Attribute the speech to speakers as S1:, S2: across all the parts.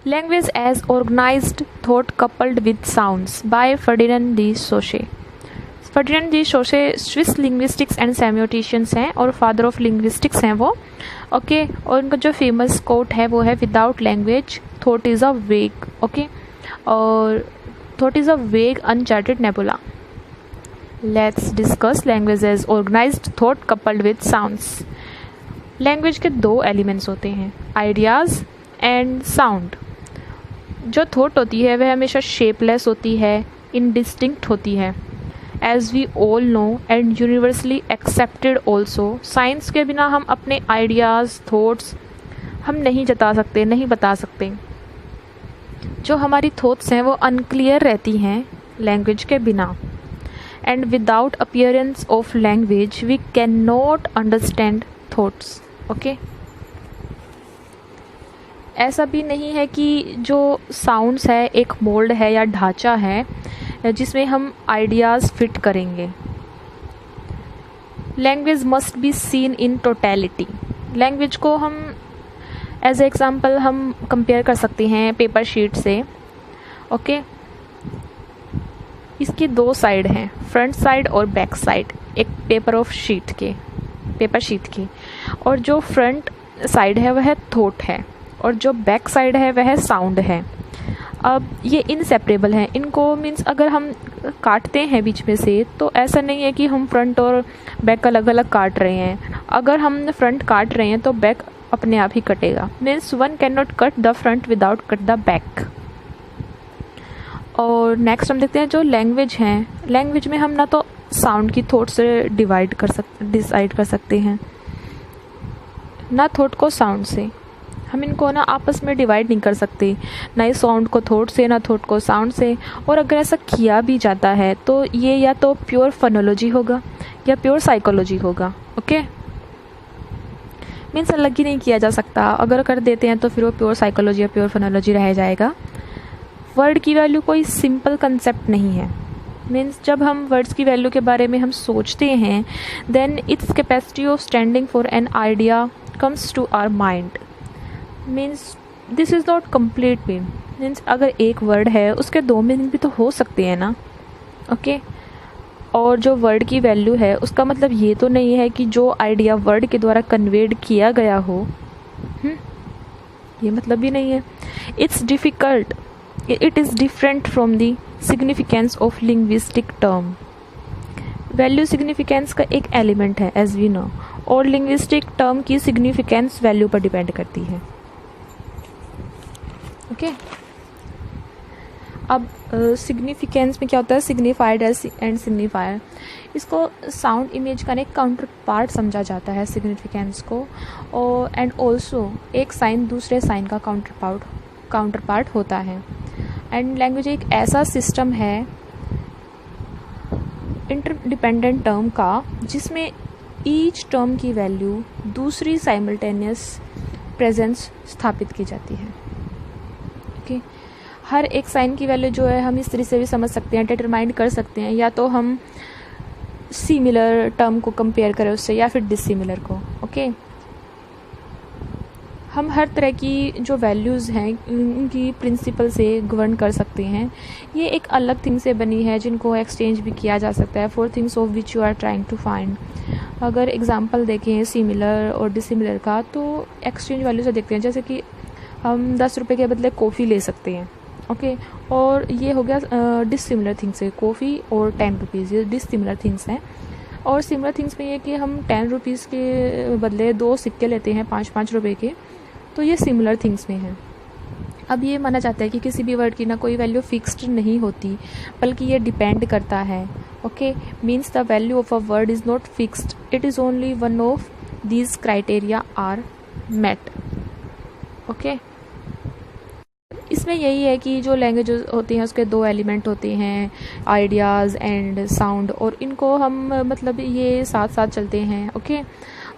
S1: Language as organised thought coupled with sounds by Ferdinand de Saussure. Ferdinand de Saussure Swiss linguistics and semioticians हैं और father of linguistics हैं वो। Okay और उनका जो famous quote है वो है without language thought is a vague. Okay और thought is a vague uncharted nebula. Let's discuss language as organised thought coupled with sounds. Language के दो एलिमेंट्स होते हैं, आइडियाज़ एंड साउंड। जो थॉट होती है वह हमेशा शेपलेस होती है, इनडिस्टिंक्ट होती है। As we all know and universally accepted also, science के बिना हम अपने आइडियाज़ थॉट्स हम नहीं जता सकते, नहीं बता सकते। जो हमारी थॉट्स हैं वो अनक्लियर रहती हैं लैंग्वेज के बिना। And without appearance of language we can not understand thoughts. Okay ऐसा भी नहीं है कि जो साउंड्स है एक मोल्ड है या ढांचा है जिसमें हम आइडियाज़ फिट करेंगे। Language must be seen in totality. Language को हम एज एग्जाम्पल हम कंपेयर कर सकते हैं पेपर शीट से। ओके इसकी दो साइड हैं, फ्रंट साइड और बैक साइड, एक पेपर शीट की। और जो फ्रंट साइड है वह थॉट है और जो बैक साइड है वह साउंड है। अब ये इनसेपरेबल हैं, इनको मीन्स अगर हम काटते हैं बीच में से तो ऐसा नहीं है कि हम फ्रंट और बैक अलग अलग काट रहे हैं। अगर हम फ्रंट काट रहे हैं तो बैक अपने आप ही कटेगा। Means one can not cut the front without cut the back. और नेक्स्ट हम देखते हैं जो लैंग्वेज हैं, लैंग्वेज में हम ना तो साउंड की थॉट से डिसाइड कर सकते हैं, ना थॉट को साउंड से। हम इनको ना आपस में डिवाइड नहीं कर सकते, ना ही साउंड को थॉट से ना थॉट को साउंड से। और अगर ऐसा किया भी जाता है तो ये या तो प्योर फोनोलॉजी होगा या प्योर साइकोलॉजी होगा। ओके मीन्स अलग ही नहीं किया जा सकता। अगर कर देते हैं तो फिर वो प्योर साइकोलॉजी या प्योर फोनोलॉजी रह जाएगा। वर्ड की वैल्यू कोई सिंपल कंसेप्ट नहीं है। मीन्स जब हम वर्ड्स की वैल्यू के बारे में हम सोचते हैं then its capacity of standing for an idea comes to our mind. Means this is not complete means अगर एक वर्ड है उसके दो मीनिंग भी तो हो सकते हैं ना। ओके और जो वर्ड की वैल्यू है उसका मतलब ये तो नहीं है कि जो आइडिया वर्ड के द्वारा कन्वेड किया गया हो, ये मतलब भी नहीं है। It's difficult, it is different from the significance of linguistic term. Value significance का एक एलिमेंट है एज वी नो, और लिंग्विस्टिक टर्म की सिग्निफिकेंस वैल्यू पर डिपेंड करती है। ओके अब सिग्निफिकेंस में क्या होता है, सिग्निफाइड एंड सिग्निफायर। इसको साउंड इमेज का एक काउंटर पार्ट समझा जाता है सिग्निफिकेंस को, और एंड ऑल्सो एक साइन दूसरे साइन का काउंटर पार्ट होता है। एंड लैंग्वेज एक ऐसा सिस्टम है इंटरडिपेंडेंट टर्म का जिसमें ईच टर्म की वैल्यू दूसरी साइमल्टेनियस प्रेजेंस स्थापित की जाती है। ओके हर एक साइन की वैल्यू जो है हम इस तरह से भी समझ सकते हैं, डिटरमाइन कर सकते हैं, या तो हम सिमिलर टर्म को कंपेयर करें उससे या फिर डिसिमिलर को। ओके हम हर तरह की जो वैल्यूज़ हैं उनकी प्रिंसिपल से गवर्न कर सकते हैं। ये एक अलग थिंग से बनी है जिनको एक्सचेंज भी किया जा सकता है for things of which you are trying to find. अगर एग्जांपल देखें सिमिलर और डिसिमिलर का तो एक्सचेंज वैल्यू से देखते हैं, जैसे कि हम 10 रुपये के बदले कॉफ़ी ले सकते हैं। ओके और ये हो गया डिसिमिलर थिंग्स है, कॉफ़ी और 10 रुपीज़, ये डिसिमिलर थिंग्स हैं। और सिमिलर थिंग्स में ये कि हम 10 रुपीज़ के बदले 2 सिक्के लेते हैं 5-5 रुपये के, तो ये सिमिलर थिंग्स में है। अब ये माना जाता है कि किसी भी वर्ड की ना कोई वैल्यू फिक्स्ड नहीं होती बल्कि ये डिपेंड करता है। Okay means the value of a word is not fixed, it is only one of these criteria are met. Okay इसमें यही है कि जो लैंग्वेज होती हैं उसके दो एलिमेंट होते हैं, आइडियाज़ एंड साउंड, और इनको हम मतलब ये साथ साथ चलते हैं। ओके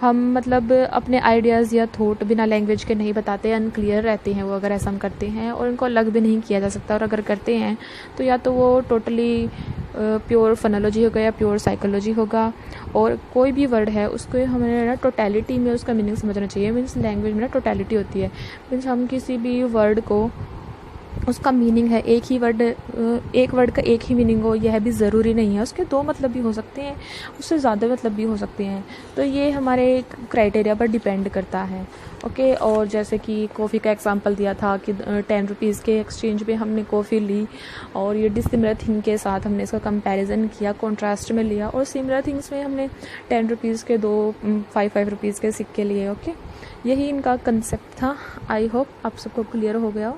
S1: हम मतलब अपने आइडियाज़ या थॉट बिना लैंग्वेज के नहीं बताते, अनक्लियर रहते हैं वो अगर ऐसा हम करते हैं, और इनको अलग भी नहीं किया जा सकता। और अगर करते हैं तो या तो वो टोटली प्योर फोनोलॉजी होगा या प्योर साइकोलॉजी होगा। और कोई भी वर्ड है उसको हमें ना टोटलिटी में उसका मीनिंग समझना चाहिए। मीन्स लैंग्वेज में ना टोटलिटी होती है, मीन्स हम किसी भी वर्ड को उसका मीनिंग है एक वर्ड का एक ही मीनिंग हो, यह भी ज़रूरी नहीं है। उसके दो मतलब भी हो सकते हैं, उससे ज़्यादा मतलब भी हो सकते हैं। तो ये हमारे क्राइटेरिया पर डिपेंड करता है। ओके, और जैसे कि कॉफ़ी का एग्जांपल दिया था कि 10 रुपीज़ के एक्सचेंज में हमने कॉफ़ी ली, और ये डिसिमिलर थिंग के साथ हमने इसका कंपैरिजन किया, कॉन्ट्रास्ट में लिया, और सिमिलर थिंग्स में हमने 10 रुपीज़ के 5 रुपीज़ के सिक्के लिए। ओके, यही इनका कंसेप्ट था। आई होप आप सबको क्लियर हो गया हो।